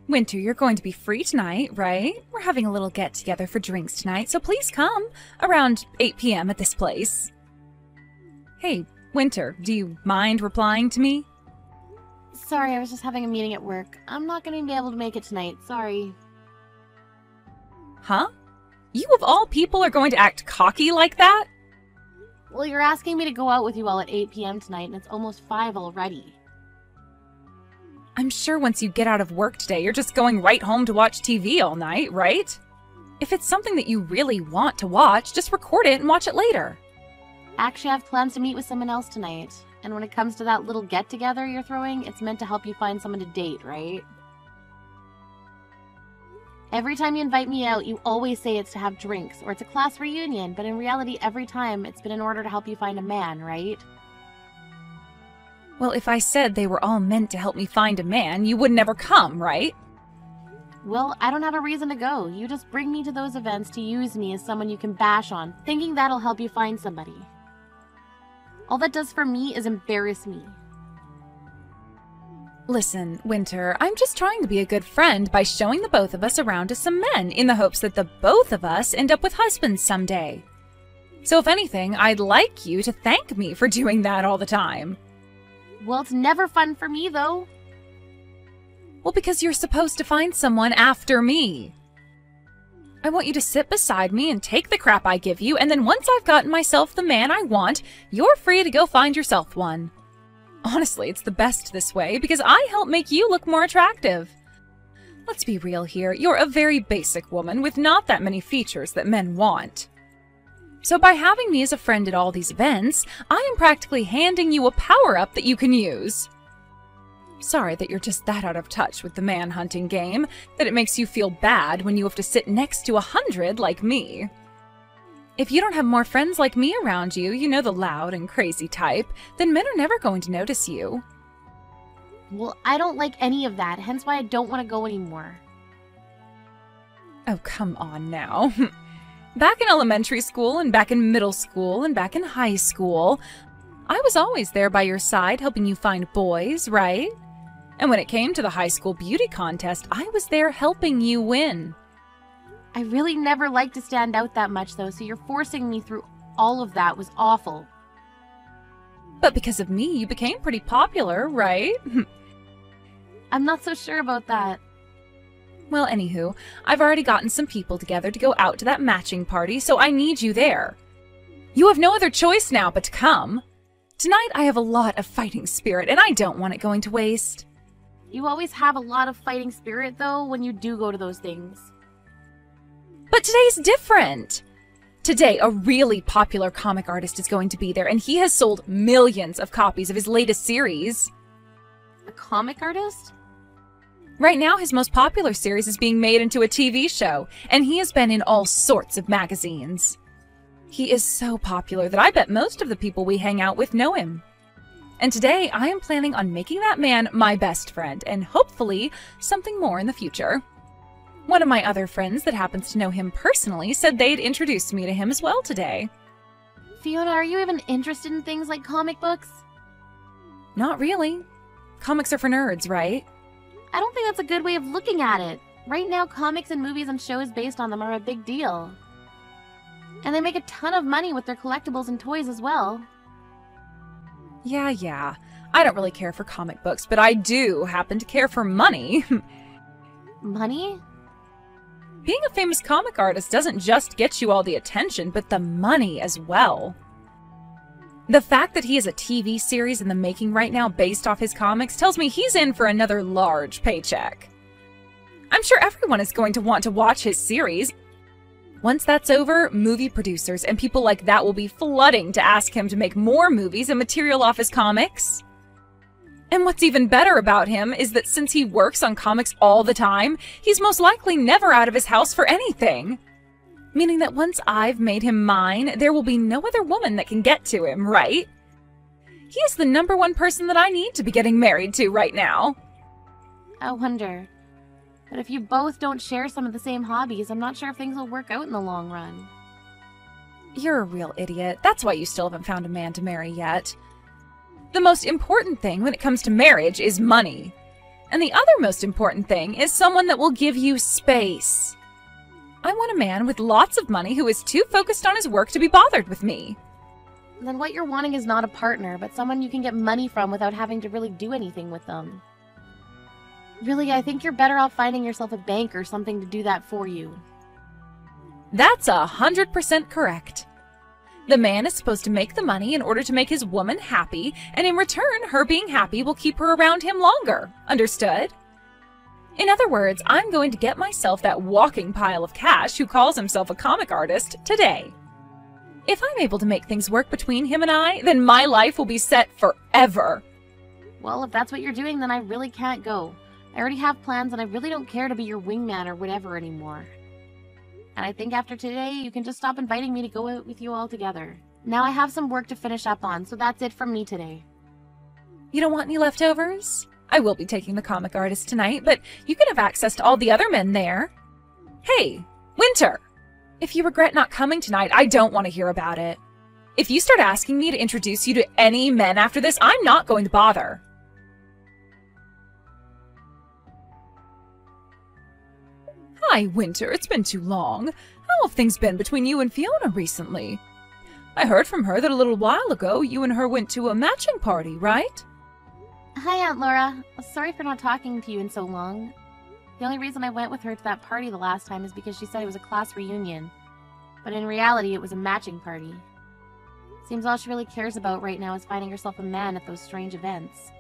Winter, you're going to be free tonight, right? We're having a little get-together for drinks tonight, so please come around 8 p.m. at this place. Hey, Winter, do you mind replying to me? Sorry, I was just having a meeting at work. I'm not going to be able to make it tonight, sorry. Huh? You of all people are going to act cocky like that? Well, you're asking me to go out with you all at 8 p.m. tonight, and it's almost 5 already. I'm sure once you get out of work today, you're just going right home to watch TV all night, right? If it's something that you really want to watch, just record it and watch it later. Actually, I have plans to meet with someone else tonight. And when it comes to that little get-together you're throwing, it's meant to help you find someone to date, right? Every time you invite me out, you always say it's to have drinks, or it's a class reunion, but in reality, every time, it's been in order to help you find a man, right? Well, if I said they were all meant to help me find a man, you would never come, right? Well, I don't have a reason to go. You just bring me to those events to use me as someone you can bash on, thinking that'll help you find somebody. All that does for me is embarrass me. Listen, Winter, I'm just trying to be a good friend by showing the both of us around to some men in the hopes that the both of us end up with husbands someday. So if anything, I'd like you to thank me for doing that all the time. Well, it's never fun for me, though. Well, because you're supposed to find someone after me. I want you to sit beside me and take the crap I give you, and then once I've gotten myself the man I want, you're free to go find yourself one. Honestly, it's the best this way, because I help make you look more attractive. Let's be real here, you're a very basic woman with not that many features that men want. So by having me as a friend at all these events, I am practically handing you a power-up that you can use. Sorry that you're just that out of touch with the man-hunting game, that it makes you feel bad when you have to sit next to 100 like me. If you don't have more friends like me around you, you know, the loud and crazy type, then men are never going to notice you. Well, I don't like any of that, hence why I don't want to go anymore. Oh, come on now. Back in elementary school, and back in middle school, and back in high school, I was always there by your side helping you find boys, right? And when it came to the high school beauty contest, I was there helping you win. I really never liked to stand out that much, though, so you're forcing me through all of that was awful. But because of me, you became pretty popular, right? I'm not so sure about that. Well, anywho, I've already gotten some people together to go out to that matching party, so I need you there. You have no other choice now but to come. Tonight I have a lot of fighting spirit, and I don't want it going to waste. You always have a lot of fighting spirit, though, when you do go to those things. But today's different. Today, a really popular comic artist is going to be there, and he has sold millions of copies of his latest series. A comic artist? Right now, his most popular series is being made into a TV show, and he has been in all sorts of magazines. He is so popular that I bet most of the people we hang out with know him. And today, I am planning on making that man my best friend, and hopefully, something more in the future. One of my other friends that happens to know him personally said they'd introduce me to him as well today. Fiona, are you even interested in things like comic books? Not really. Comics are for nerds, right? I don't think that's a good way of looking at it. Right now, comics and movies and shows based on them are a big deal. And they make a ton of money with their collectibles and toys as well. Yeah. I don't really care for comic books, but I do happen to care for money. Money? Being a famous comic artist doesn't just get you all the attention, but the money as well. The fact that he has a TV series in the making right now based off his comics tells me he's in for another large paycheck. I'm sure everyone is going to want to watch his series. Once that's over, movie producers and people like that will be flooding to ask him to make more movies and material off his comics. And what's even better about him is that since he works on comics all the time, he's most likely never out of his house for anything. Meaning that once I've made him mine, there will be no other woman that can get to him, right? He is the #1 person that I need to be getting married to right now. I wonder. But if you both don't share some of the same hobbies, I'm not sure if things will work out in the long run. You're a real idiot. That's why you still haven't found a man to marry yet. The most important thing when it comes to marriage is money. And the other most important thing is someone that will give you space. I want a man with lots of money who is too focused on his work to be bothered with me. Then what you're wanting is not a partner, but someone you can get money from without having to really do anything with them. Really, I think you're better off finding yourself a bank or something to do that for you. That's 100% correct. The man is supposed to make the money in order to make his woman happy, and in return, her being happy will keep her around him longer. Understood? In other words, I'm going to get myself that walking pile of cash who calls himself a comic artist today. If I'm able to make things work between him and I, then my life will be set forever. Well, if that's what you're doing, then I really can't go. I already have plans, and I really don't care to be your wingman or whatever anymore. And I think after today, you can just stop inviting me to go out with you altogether. Now I have some work to finish up on, so that's it from me today. You don't want any leftovers? I will be taking the comic artist tonight, but you can have access to all the other men there. Hey, Winter! If you regret not coming tonight, I don't want to hear about it. If you start asking me to introduce you to any men after this, I'm not going to bother. Hi, Winter. It's been too long. How have things been between you and Fiona recently? I heard from her that a little while ago you and her went to a matching party, right? Hi, Aunt Laura. Sorry for not talking to you in so long. The only reason I went with her to that party the last time is because she said it was a class reunion. But in reality, it was a matching party. Seems all she really cares about right now is finding herself a man at those strange events.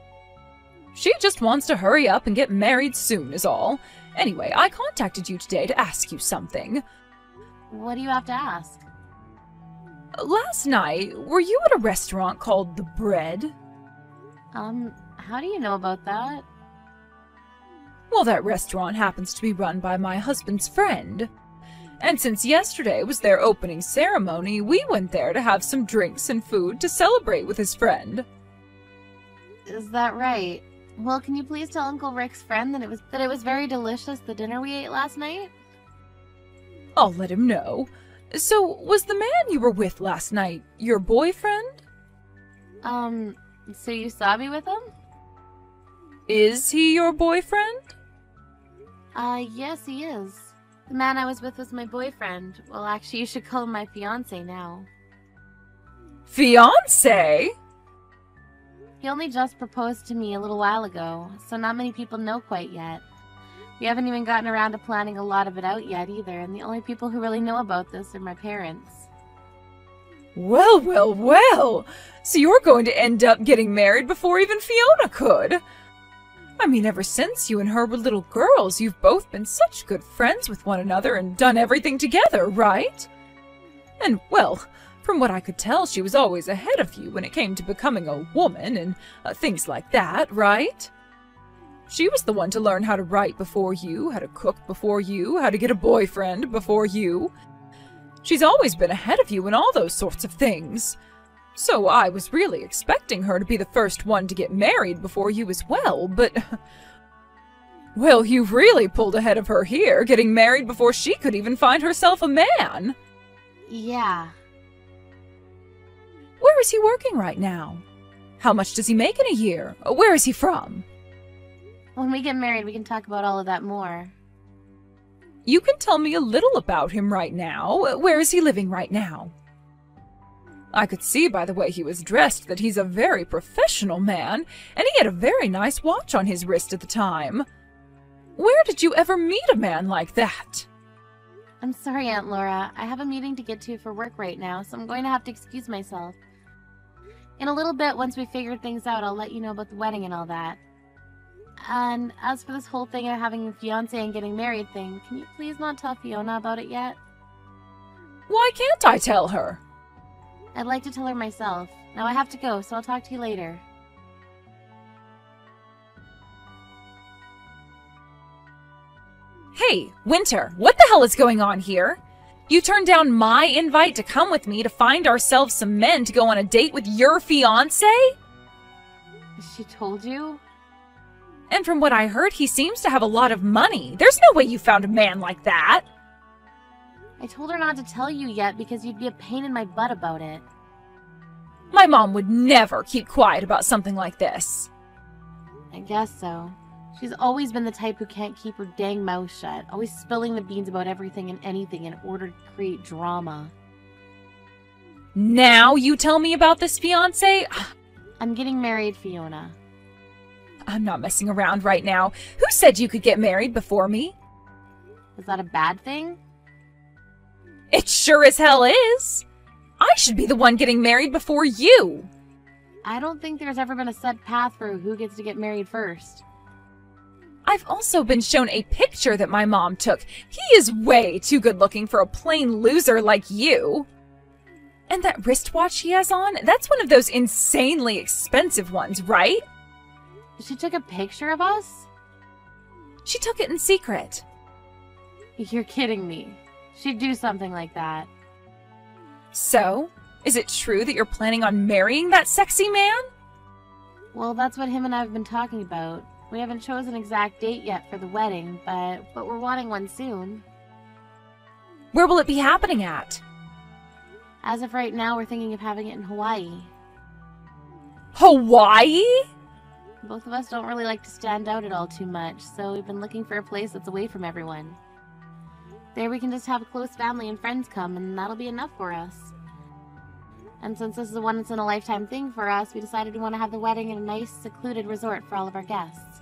She just wants to hurry up and get married soon is all. Anyway, I contacted you today to ask you something. What do you have to ask? Last night, were you at a restaurant called The Bread? How do you know about that? Well, that restaurant happens to be run by my husband's friend. And since yesterday was their opening ceremony, we went there to have some drinks and food to celebrate with his friend. Is that right? Well, can you please tell Uncle Rick's friend that it was very delicious, the dinner we ate last night? I'll let him know. So, was the man you were with last night your boyfriend? So you saw me with him? Is he your boyfriend? Yes, he is. The man I was with was my boyfriend. Well, actually, you should call him my fiancé now. Fiancé? He only just proposed to me a little while ago, so not many people know quite yet. We haven't even gotten around to planning a lot of it out yet either, and the only people who really know about this are my parents. Well, well, well! So you're going to end up getting married before even Fiona could! I mean, ever since you and her were little girls, you've both been such good friends with one another and done everything together, right? And, well, from what I could tell, she was always ahead of you when it came to becoming a woman and things like that, right? She was the one to learn how to write before you, how to cook before you, how to get a boyfriend before you. She's always been ahead of you in all those sorts of things. So I was really expecting her to be the first one to get married before you as well, but... Well, you've really pulled ahead of her here, getting married before she could even find herself a man. Yeah. Where is he working right now? How much does he make in a year? Where is he from? When we get married, we can talk about all of that more. You can tell me a little about him right now. Where is he living right now? I could see by the way he was dressed that he's a very professional man, and he had a very nice watch on his wrist at the time. Where did you ever meet a man like that? I'm sorry, Aunt Laura. I have a meeting to get to for work right now, so I'm going to have to excuse myself. In a little bit, once we figure things out, I'll let you know about the wedding and all that. And as for this whole thing of having a fiancé and getting married thing, can you please not tell Fiona about it yet? Why can't I tell her? I'd like to tell her myself. Now I have to go, so I'll talk to you later. Hey, Winter, what the hell is going on here? You turned down my invite to come with me to find ourselves some men to go on a date with your fiancé? She told you? And from what I heard, he seems to have a lot of money. There's no way you found a man like that. I told her not to tell you yet because you'd be a pain in my butt about it. My mom would never keep quiet about something like this. I guess so. She's always been the type who can't keep her dang mouth shut, always spilling the beans about everything and anything in order to create drama. Now you tell me about this fiancé? I'm getting married, Fiona. I'm not messing around right now. Who said you could get married before me? Is that a bad thing? It sure as hell is. I should be the one getting married before you. I don't think there's ever been a set path for who gets to get married first. I've also been shown a picture that my mom took. He is way too good looking for a plain loser like you. And that wristwatch he has on, that's one of those insanely expensive ones, right? She took a picture of us? She took it in secret. You're kidding me. She'd do something like that. So, is it true that you're planning on marrying that sexy man? Well, that's what him and I have been talking about. We haven't chosen an exact date yet for the wedding, but we're wanting one soon. Where will it be happening at? As of right now, we're thinking of having it in Hawaii. Hawaii? Both of us don't really like to stand out at all too much, so we've been looking for a place that's away from everyone. There we can just have a close family and friends come, and that'll be enough for us. And since this is a once-in-a-lifetime thing for us, we decided we want to have the wedding in a nice, secluded resort for all of our guests.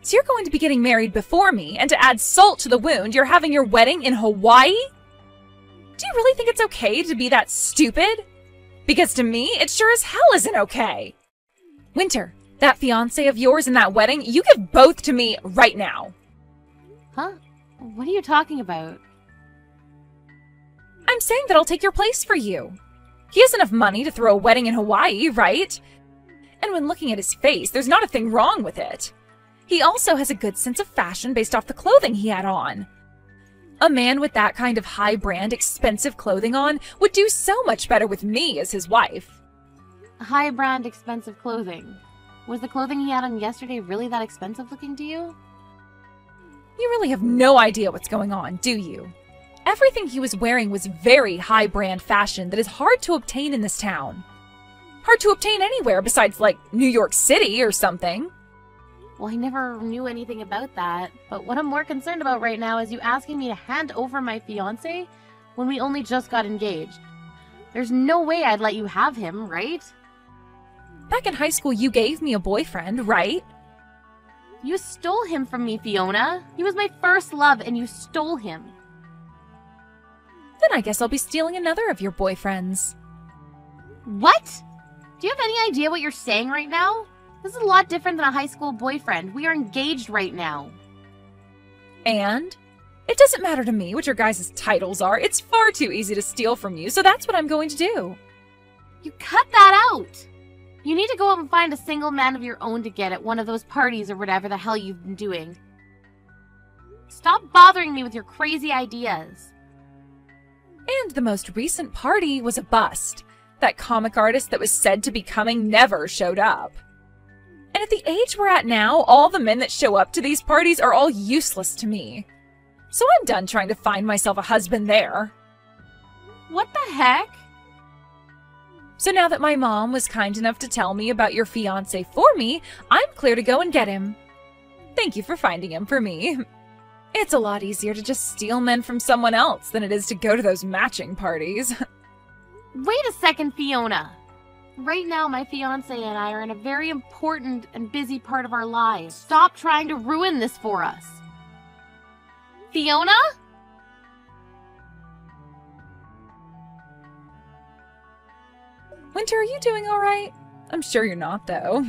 So you're going to be getting married before me, and to add salt to the wound, you're having your wedding in Hawaii? Do you really think it's okay to be that stupid? Because to me, it sure as hell isn't okay. Winter, that fiancé of yours and that wedding, you give both to me right now. Huh? What are you talking about? I'm saying that I'll take your place for you. He has enough money to throw a wedding in Hawaii, right? And when looking at his face, there's not a thing wrong with it. He also has a good sense of fashion based off the clothing he had on. A man with that kind of high-brand, expensive clothing on would do so much better with me as his wife. High-brand, expensive clothing. Was the clothing he had on yesterday really that expensive looking to you? You really have no idea what's going on, do you? Everything he was wearing was very high-brand fashion that is hard to obtain in this town. Hard to obtain anywhere besides, like, New York City or something. Well, I never knew anything about that, but what I'm more concerned about right now is you asking me to hand over my fiancé when we only just got engaged. There's no way I'd let you have him, right? Back in high school, you gave me a boyfriend, right? You stole him from me, Fiona. He was my first love, and you stole him. Then I guess I'll be stealing another of your boyfriends. What? Do you have any idea what you're saying right now? This is a lot different than a high school boyfriend. We are engaged right now. And? It doesn't matter to me what your guys' titles are. It's far too easy to steal from you, so that's what I'm going to do. You cut that out! You need to go out and find a single man of your own to get at one of those parties or whatever the hell you've been doing. Stop bothering me with your crazy ideas. And the most recent party was a bust. That comic artist that was said to be coming never showed up. And at the age we're at now, all the men that show up to these parties are all useless to me. So I'm done trying to find myself a husband there. What the heck? So now that my mom was kind enough to tell me about your fiancé for me, I'm clear to go and get him. Thank you for finding him for me. It's a lot easier to just steal men from someone else than it is to go to those matching parties. Wait a second, Fiona. Right now, my fiancé and I are in a very important and busy part of our lives. Stop trying to ruin this for us. Fiona? Winter, are you doing all right? I'm sure you're not, though.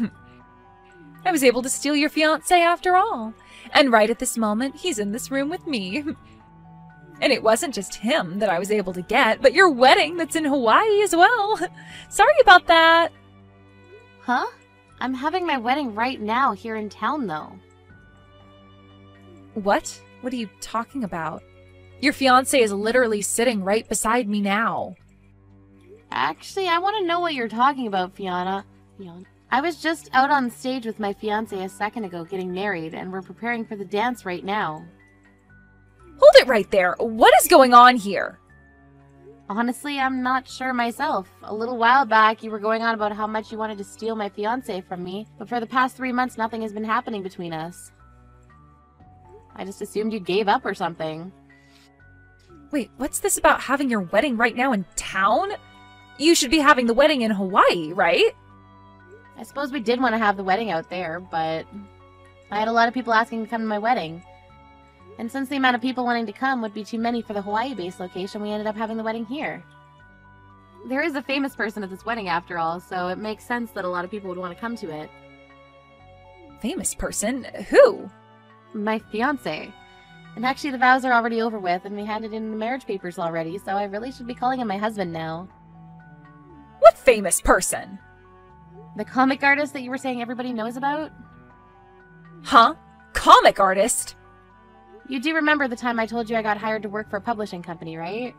I was able to steal your fiancé after all. And right at this moment, he's in this room with me. And it wasn't just him that I was able to get, but your wedding that's in Hawaii as well. Sorry about that. Huh? I'm having my wedding right now here in town, though. What? What are you talking about? Your fiancé is literally sitting right beside me now. Actually, I want to know what you're talking about, Fiona. I was just out on stage with my fiancé a second ago getting married, and we're preparing for the dance right now. Hold it right there. What is going on here? Honestly, I'm not sure myself. A little while back, you were going on about how much you wanted to steal my fiancé from me, but for the past 3 months, nothing has been happening between us. I just assumed you gave up or something. Wait, what's this about having your wedding right now in town? You should be having the wedding in Hawaii, right? I suppose we did want to have the wedding out there, but I had a lot of people asking to come to my wedding. And since the amount of people wanting to come would be too many for the Hawaii-based location, we ended up having the wedding here. There is a famous person at this wedding after all, so it makes sense that a lot of people would want to come to it. Famous person? Who? My fiancé. And actually the vows are already over with, and we handed in the marriage papers already, so I really should be calling him my husband now. What famous person? The comic artist that you were saying everybody knows about? Huh? Comic artist? You do remember the time I told you I got hired to work for a publishing company, right?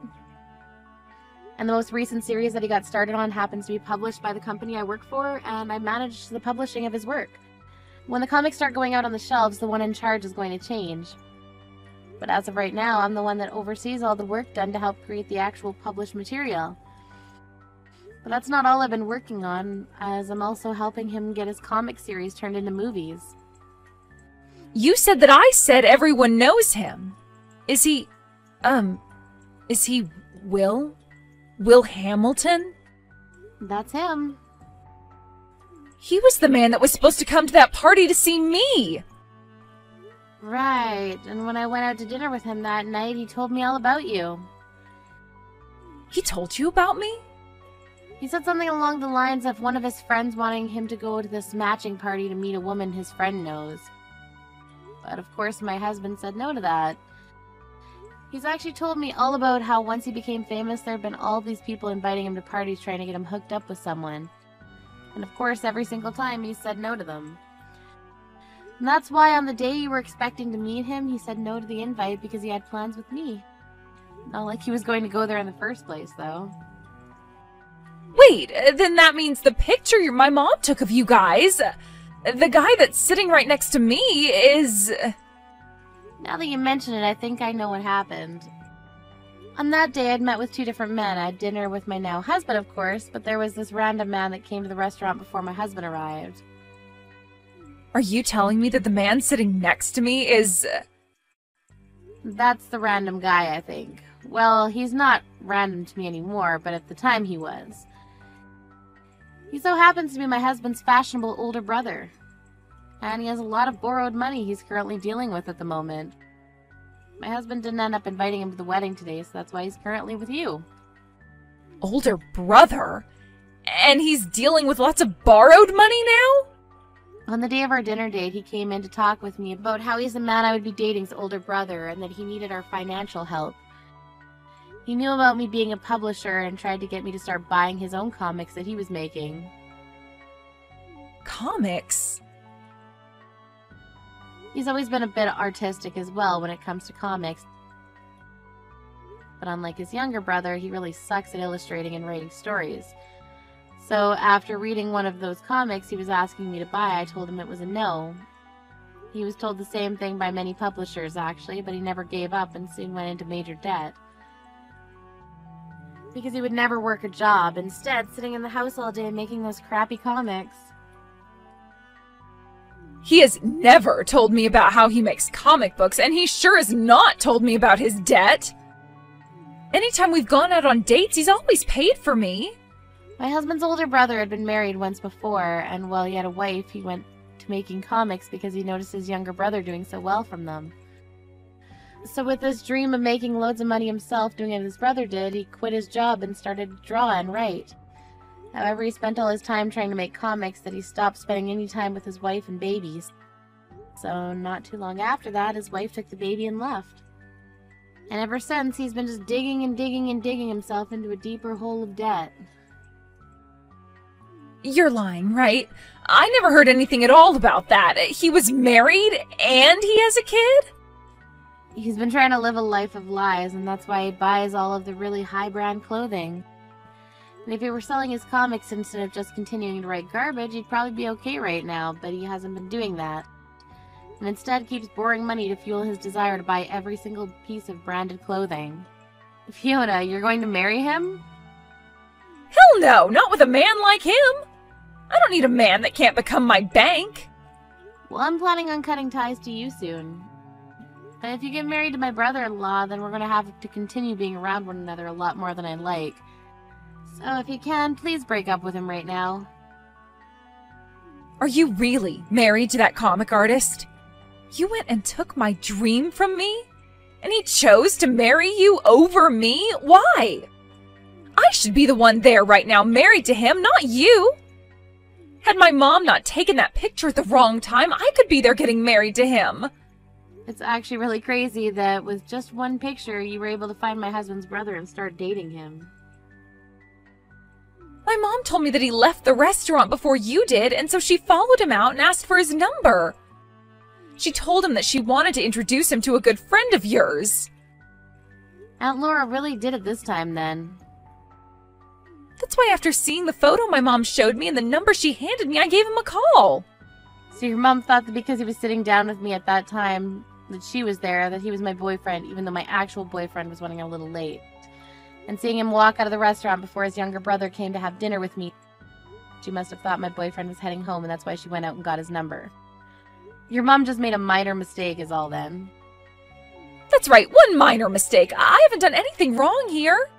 And the most recent series that he got started on happens to be published by the company I work for, and I managed the publishing of his work. When the comics start going out on the shelves, the one in charge is going to change. But as of right now, I'm the one that oversees all the work done to help create the actual published material. But that's not all I've been working on, as I'm also helping him get his comic series turned into movies. You said that I said everyone knows him. Is he Will? Will Hamilton? That's him. He was the man that was supposed to come to that party to see me. Right, and when I went out to dinner with him that night, he told me all about you. He told you about me? He said something along the lines of one of his friends wanting him to go to this matching party to meet a woman his friend knows. But of course my husband said no to that. He's actually told me all about how once he became famous, there had been all these people inviting him to parties trying to get him hooked up with someone. And of course, every single time he said no to them. And that's why on the day you were expecting to meet him, he said no to the invite because he had plans with me. Not like he was going to go there in the first place, though. Wait, then that means the picture my mom took of you guys, the guy that's sitting right next to me is... Now that you mention it, I think I know what happened. On that day, I'd met with 2 different men. I had dinner with my now husband, of course, but there was this random man that came to the restaurant before my husband arrived. Are you telling me that the man sitting next to me is... That's the random guy, I think. Well, he's not random to me anymore, but at the time he was. He so happens to be my husband's fashionable older brother. And he has a lot of borrowed money he's currently dealing with at the moment. My husband didn't end up inviting him to the wedding today, so that's why he's currently with you. Older brother? And he's dealing with lots of borrowed money now? On the day of our dinner date, he came in to talk with me about how he's the man I would be dating's older brother and that he needed our financial help. He knew about me being a publisher and tried to get me to start buying his own comics that he was making. Comics? He's always been a bit artistic as well when it comes to comics. But unlike his younger brother, he really sucks at illustrating and writing stories. So after reading one of those comics he was asking me to buy, I told him it was a no. He was told the same thing by many publishers actually, but he never gave up and soon went into major debt. Because he would never work a job, instead sitting in the house all day making those crappy comics. He has never told me about how he makes comic books, and he sure has not told me about his debt. Anytime we've gone out on dates, he's always paid for me. My husband's older brother had been married once before, and while he had a wife, he went to making comics because he noticed his younger brother doing so well from them. So with this dream of making loads of money himself doing what his brother did, he quit his job and started to draw and write. However, he spent all his time trying to make comics that he stopped spending any time with his wife and babies. So not too long after that, his wife took the baby and left. And ever since, he's been just digging and digging and digging himself into a deeper hole of debt. You're lying, right? I never heard anything at all about that. He was married and he has a kid? He's been trying to live a life of lies, and that's why he buys all of the really high-brand clothing. And if he were selling his comics instead of just continuing to write garbage, he'd probably be okay right now, but he hasn't been doing that. And instead keeps borrowing money to fuel his desire to buy every single piece of branded clothing. Fiona, you're going to marry him? Hell no, not with a man like him. I don't need a man that can't become my bank. Well, I'm planning on cutting ties to you soon. And if you get married to my brother-in-law, then we're going to have to continue being around one another a lot more than I'd like. So if you can, please break up with him right now. Are you really married to that comic artist? You went and took my dream from me? And he chose to marry you over me? Why? I should be the one there right now, married to him, not you. Had my mom not taken that picture at the wrong time, I could be there getting married to him. It's actually really crazy that with just one picture, you were able to find my husband's brother and start dating him. My mom told me that he left the restaurant before you did, and so she followed him out and asked for his number. She told him that she wanted to introduce him to a good friend of yours. Aunt Laura really did it this time, then. That's why after seeing the photo my mom showed me and the number she handed me, I gave him a call. So your mom thought that because he was sitting down with me at that time, that she was there, that he was my boyfriend, even though my actual boyfriend was running a little late. And seeing him walk out of the restaurant before his younger brother came to have dinner with me, she must have thought my boyfriend was heading home, and that's why she went out and got his number. Your mom just made a minor mistake is all then. That's right, one minor mistake. I haven't done anything wrong here.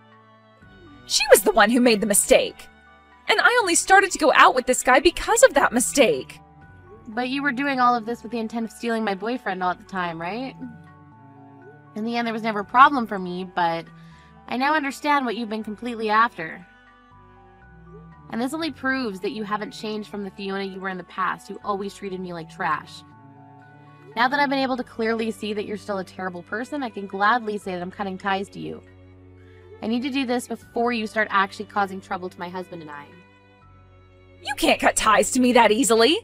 She was the one who made the mistake. And I only started to go out with this guy because of that mistake. But you were doing all of this with the intent of stealing my boyfriend all at the time, right? In the end, there was never a problem for me, but I now understand what you've been completely after. And this only proves that you haven't changed from the Fiona you were in the past, who always treated me like trash. Now that I've been able to clearly see that you're still a terrible person, I can gladly say that I'm cutting ties to you. I need to do this before you start actually causing trouble to my husband and I. You can't cut ties to me that easily.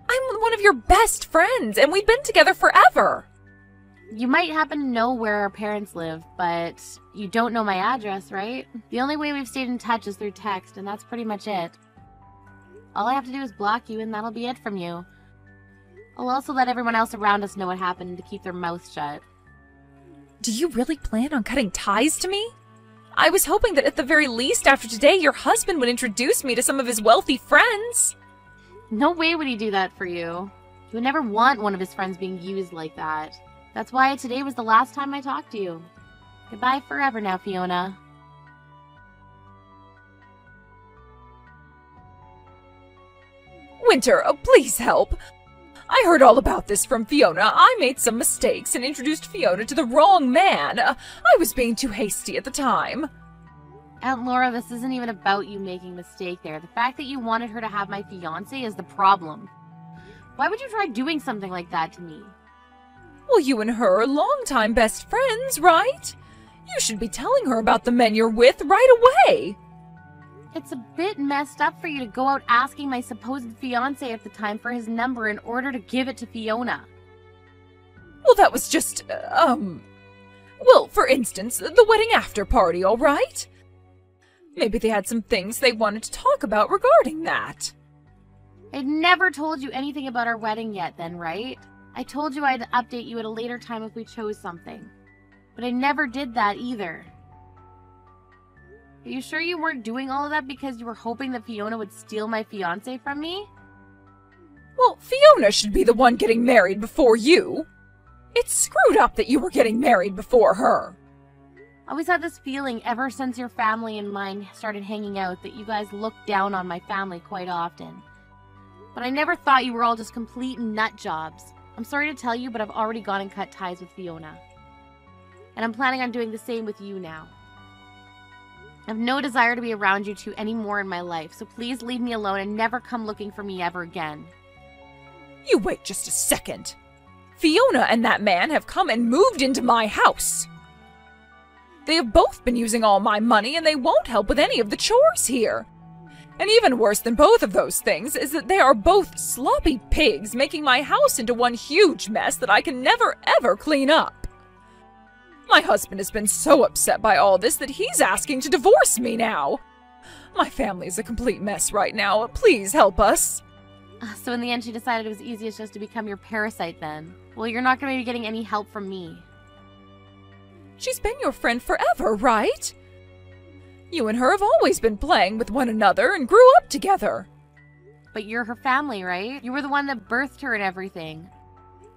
I'm one of your best friends, and we've been together forever. You might happen to know where our parents live, but you don't know my address, right? The only way we've stayed in touch is through text, and that's pretty much it. All I have to do is block you, and that'll be it from you. I'll also let everyone else around us know what happened to keep their mouths shut. Do you really plan on cutting ties to me? I was hoping that at the very least after today, your husband would introduce me to some of his wealthy friends. No way would he do that for you. He would never want one of his friends being used like that. That's why today was the last time I talked to you. Goodbye forever now, Fiona. Winter, please help. I heard all about this from Fiona. I made some mistakes and introduced Fiona to the wrong man. I was being too hasty at the time. Aunt Laura, this isn't even about you making a mistake there. The fact that you wanted her to have my fiancé is the problem. Why would you try doing something like that to me? Well, you and her are longtime best friends, right? You should be telling her about the men you're with right away. It's a bit messed up for you to go out asking my supposed fiancé at the time for his number in order to give it to Fiona. Well, that was just, well, for instance, the wedding after party, all right? Maybe they had some things they wanted to talk about regarding that. I'd never told you anything about our wedding yet then, right? I told you I'd update you at a later time if we chose something. But I never did that either. Are you sure you weren't doing all of that because you were hoping that Fiona would steal my fiancé from me? Well, Fiona should be the one getting married before you. It's screwed up that you were getting married before her. I always had this feeling ever since your family and mine started hanging out that you guys looked down on my family quite often. But I never thought you were all just complete nut jobs. I'm sorry to tell you, but I've already gone and cut ties with Fiona. And I'm planning on doing the same with you now. I have no desire to be around you two anymore in my life, so please leave me alone and never come looking for me ever again. You wait just a second. Fiona and that man have come and moved into my house. They have both been using all my money, and they won't help with any of the chores here. And even worse than both of those things is that they are both sloppy pigs, making my house into one huge mess that I can never ever clean up. My husband has been so upset by all this that he's asking to divorce me now. My family is a complete mess right now. Please help us. So in the end, she decided it was easiest just to become your parasite then. Well, you're not going to be getting any help from me. She's been your friend forever, right? You and her have always been playing with one another and grew up together. But you're her family, right? You were the one that birthed her and everything.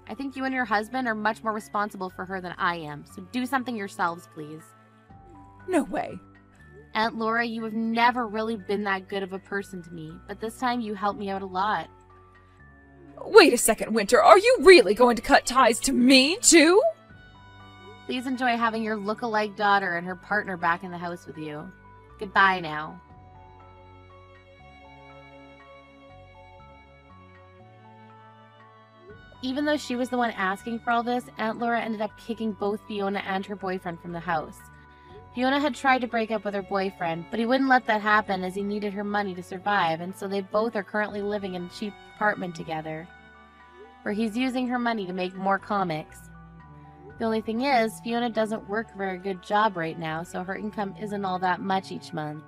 I think you and your husband are much more responsible for her than I am, so do something yourselves, please. No way. Aunt Laura, you have never really been that good of a person to me, but this time you helped me out a lot. Wait a second, Winter. Are you really going to cut ties to me, too? Please enjoy having your look-alike daughter and her partner back in the house with you. Goodbye now. Even though she was the one asking for all this, Aunt Laura ended up kicking both Fiona and her boyfriend from the house. Fiona had tried to break up with her boyfriend, but he wouldn't let that happen as he needed her money to survive, and so they both are currently living in a cheap apartment together, where he's using her money to make more comics. The only thing is, Fiona doesn't work a very good job right now, so her income isn't all that much each month.